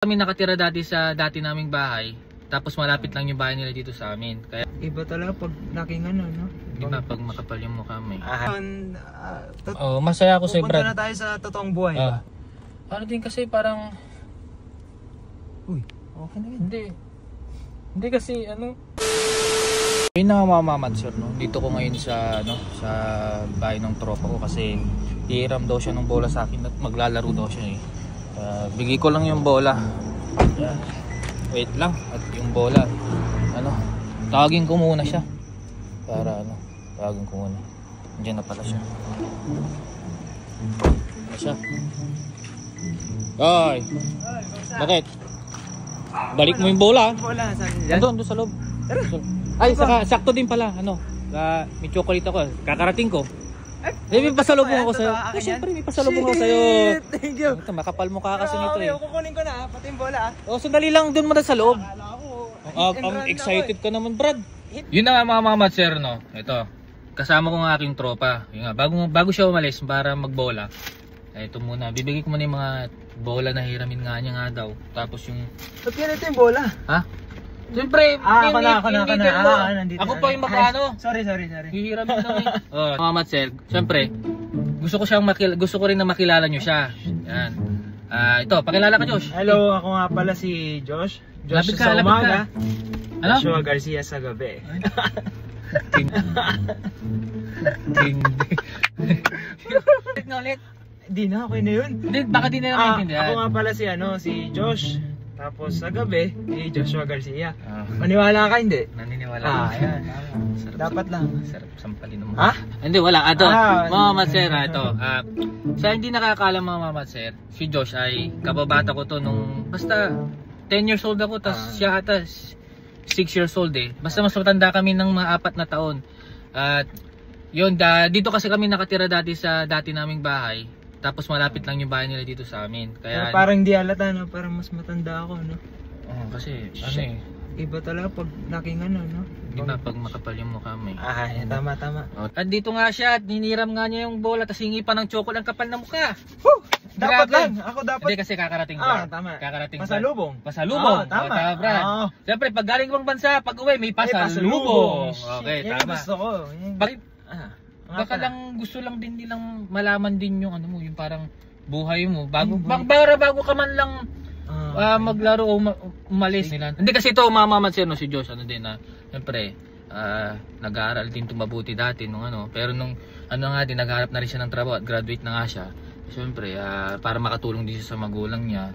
Kami nakatira dati sa dati naming bahay, tapos malapit lang yung bahay nila dito sa amin. Kaya iba talaga pag laking ano, no? iba pag makapal yung mukha mo. Masaya ako sa Pupunta Brad. na tayo sa totoong buhay ba? Ano din kasi parang Uy, okay na yun. Hindi kasi ano. Ayun na mamamat sir, no. Dito ko ngayon sa sa bahay ng tropa ko kasi hihiram daw siya ng bola sa akin at maglalaro daw siya eh. Bigay ko lang yung bola. Yan. Wait lang at yung bola. Tawagin ko muna siya. Para tawagin ko muna. Diyan na pala siya. Siya. Ay. Bakit? Balik mo yung bola. Bola, saan yan? Doon sa loob. Ay, saka sakto din pala. May chocolate ako. Kakarating ko. May pasalubong ako sa'yo. Siyempre, may pasalubong ako sa'yo. Thank you. Ito, makapal mukha kasi nito eh. Kukunin ko na, pati yung bola. Sandali lang doon mo na sa loob. Akala ko. Excited ka naman, Brad. Yun na nga mga mamat sir, no. Ito, kasama ko ng aking tropa. Yun nga, bago siya umalis para magbola. Ito muna, bibigay ko muna yung mga bola na hiramin nga niya nga daw. Tapos yung... Ba't ganito yung bola? Ha? Siyempre, Ako na. Ako pa yung magkano. Sorry. Hihiramin daw eh. Mga mamat sir, siyempre, gusto ko rin na makilala nyo siya. Yan. Ito, pakilala ka Josh. Hello, ako nga pala si Josh. Josh Lapit ka, sa lapit umaga. ka. Ano? Joshua Garcia sa gabi. Ulit. Di na, okay na yun. Baka di na maintindihan. Ako nga pala si Josh. Tapos sa gabi, si Joshua Garcia. Maniwala ka hindi? Naniniwala ko. Ayan. Dapat lang. Sarap sampalin mo. Ha? Hindi, wala. Ito, mga hindi. mamatser, ito. Sa hindi nakakaalam mga mamatser, si Josh ay kababata ko to nung, basta 10 years old ako, tas siya ata 6 years old eh. Basta mas matanda kami ng mga 4 na taon. At yun, dito kasi kami nakatira dati sa dati naming bahay. Tapos malapit lang yung bahay nila dito sa amin. Kaya Pero parang di alata, no? Parang mas matanda ako, no? kasi Iba talaga pag laking ano, no? iba pag makapal yung mukha mo eh. Tama. At dito nga siya, at niniram nga niya yung bola, tapos hingi pa ng chocolate ang kapal na mukha. Dapat Grabe. lang. Ako dapat. Hindi kasi kakarating ba? Tama. Kakarating ba? Pasalubong. Pasalubong. Tama. Brad. Siyempre, pag galing ibang bansa, pag uwi, may pasalubong. Okay, Yan tama. gusto ko. Baka lang gusto lang din nilang malaman din yung ano mo, yung parang buhay mo. Bago ka man lang maglaro o umalis nila. Hindi kasi ito mamamansin no si Josh din na siyempre nag-aaral din tumabuti dati nung pero nung nga din nagharap na rin siya ng trabaho at graduate na nga siya. Siyempre para makatulong din siya sa magulang niya.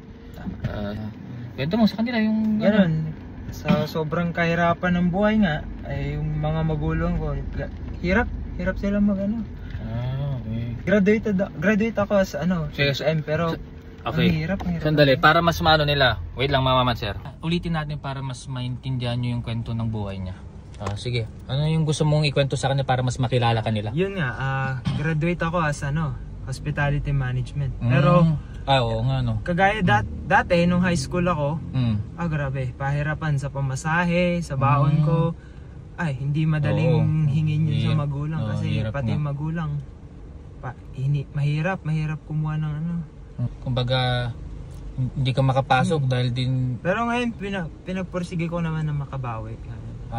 Kwento mo sa kanila yung Ganun. Sa sobrang kahirapan ng buhay nga ay yung mga magulang ko hirap sila mag-ano. Okay. Graduate ako as SM pero Okay. ang hirap. Sandali, para mas maano nila. Wait lang mama sir. Ulitin natin para mas maintindihan nyo yung kwento ng buhay niya. Sige. Ano yung gusto mong ikwento sa kanya para mas makilala kanila? Yun nga, graduate ako as hospitality management. Pero oo nga no. kagaya dati nung high school ako, grabe, pahirapan sa pamasahe, sa baon ko. Ay, hindi madaling hingin yun sa magulang kasi pati magulang mahirap kumuha ng Kumbaga hindi ka makapasok dahil din pero ngayon pinagpursige ko naman na makabawi.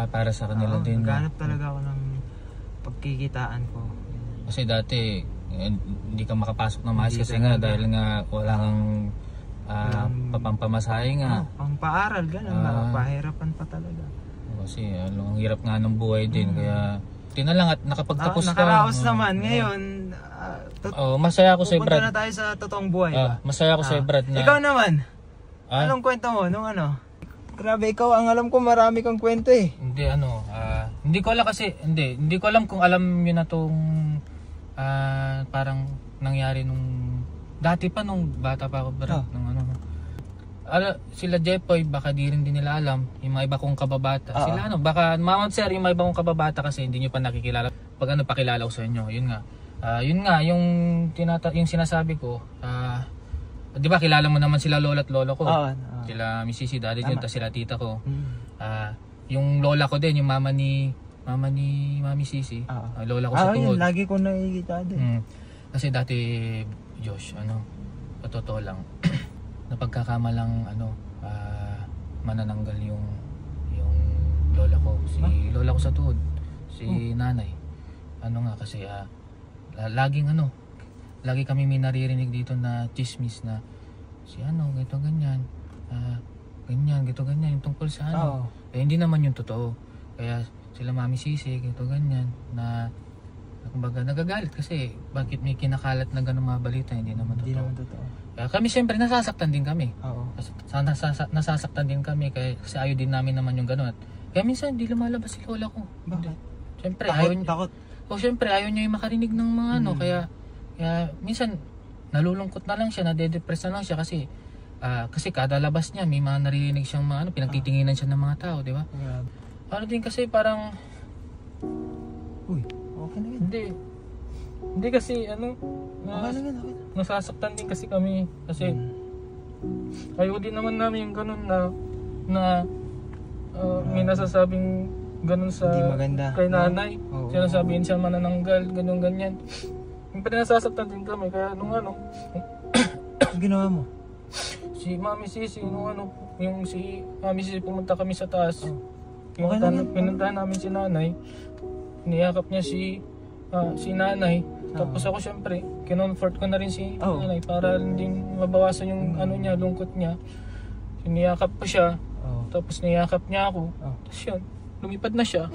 Para sa kanila din. Naghanap talaga ako ng pagkikitaan ko. Kasi dati hindi ka makapasok na maayos kasi nga dahil nga wala kang papampamasahe nga. Pang-paaral ganun, pahirapan pa talaga. Kasi ang hirap nga ng buhay din kaya tinalang at nakapagtapos ka. Nakaraos naman ngayon. Masaya ako sa Brad. Pupunta na tayo sa totoong buhay ba? Masaya ako sa Brad na. Ikaw naman. Anong kwento mo nung Grabe ikaw, ang alam ko marami kang kwento eh. Hindi hindi ko alam kasi hindi ko alam kung alam niyo na tong parang nangyari nung dati pa nung bata pa ako Brad nung sila Jepoy baka di rin din nila alam yung mga iba kong kababata. Sila baka Mount Sir yung mga iba kong kababata kasi hindi niyo pa nakikilala. Pag pakilala ko sa inyo, yun nga yung sinasabi ko. 'Di ba kilala mo naman sila lola at lolo ko? Sila Mrs. Daddy yun, tapos sila tita ko. Yung lola ko din, yung mama ni Mami Sisi. Lola ko sa tuhod. Yun, lagi ko nakikita din. Kasi dati Josh, totoo lang. napagkakamalang manananggal yung lola ko, lola ko sa tuhod, si nanay. Kasi lagi kami may naririnig dito na chismis na si ganito ganyan, ganito ganyan yung tungkol sa hindi naman yung totoo. Kaya sila Mami Sisi ganito ganyan na kumbaga nagagalit kasi bakit may kinakalat na ganung mga balita, hindi naman totoo. Kaya kami siyempre nasasaktan din kami. Nasasaktan din kami kasi ayaw din namin naman yung ganun. Kaya minsan hindi lumalabas si lola ko. Bakit? Siyempre Takot. Siyempre ayaw niya yung makarinig ng mga kaya minsan nalulungkot na lang siya, nade-depress na lang siya kasi kada labas niya may mga naririnig siyang mga pinagtitinginan siya ng mga tao, di ba? Din kasi parang uy, okay na yun. Hindi kasi okay na yun. Nasasaktan din kasi kami kasi ayaw din naman namin yung ganun na may nasasabing ganun sa kay nanay. Sinasabihin siya manananggal, ganun ganyan. Siyempre nasasaktan din kami kaya nung ginawa mo? Si Mami Sisi yung si Mami Sisi pumunta kami sa taas. Pinuntahan namin si nanay. Niyakap niya si nanay. Tapos ako syempre, kinonfort ko na rin si nanay para hindi mabawasan yung niya, lungkot niya. Niyakap ko siya. Tapos niyakap niya ako. Tapos yun, lumipad na siya.